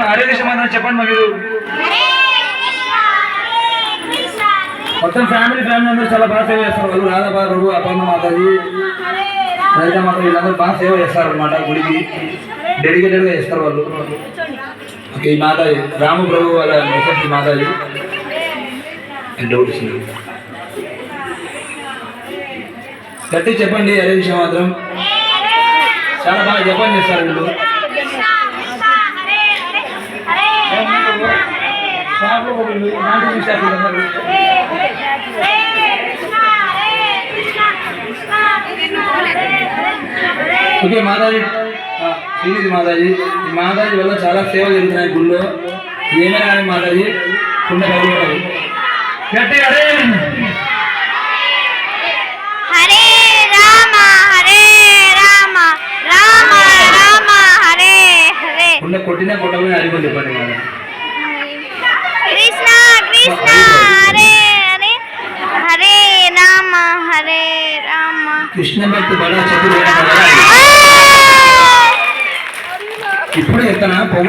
హరే కృష్ణ మంత్రం చెప్పండి మీరు. మొత్తం ఫ్యామిలీ అందరూ చాలా బాగా సేవ చేస్తారు. వాళ్ళు రాధాబా ప్రభు, అపర్ణ మాతాజీ, లలిత మాత వీళ్ళందరూ బాగా సేవ చేస్తారు అనమాట. గుడికి డెడికేటెడ్గా చేస్తారు వాళ్ళు. ఓకే, ఈ మాతాజీ రాము ప్రభు వాళ్ళ మెసేజ్ మాతాజీ డౌట్ ఇస్తుంది. గట్టి చెప్పండి హరే కృష్ణ మాత్రం. చాలా బాగా జపం చేస్తారు వీళ్ళు. ఓకే మాతాజీ, శ్రీనిధి మాతాజీ, ఈ మాతాజీ వల్ల చాలా సేవలు జరుగుతున్నాయి గుళ్ళో. ఏమైనా కానీ మాతాజీ కుండ కలుగుతారు. గట్టి హరే హరే రామ హరే రామ రామ రామ హరే హరే. కుండ కొట్టినా కొట్టమని అడిగి చెప్పండి మాత. కృష్ణ కృష్ణ హరే హరే హరే రామ హరే రామ. కృష్ణ భక్తి బడా చదువు ఇప్పుడే ఎత్తనా పొగ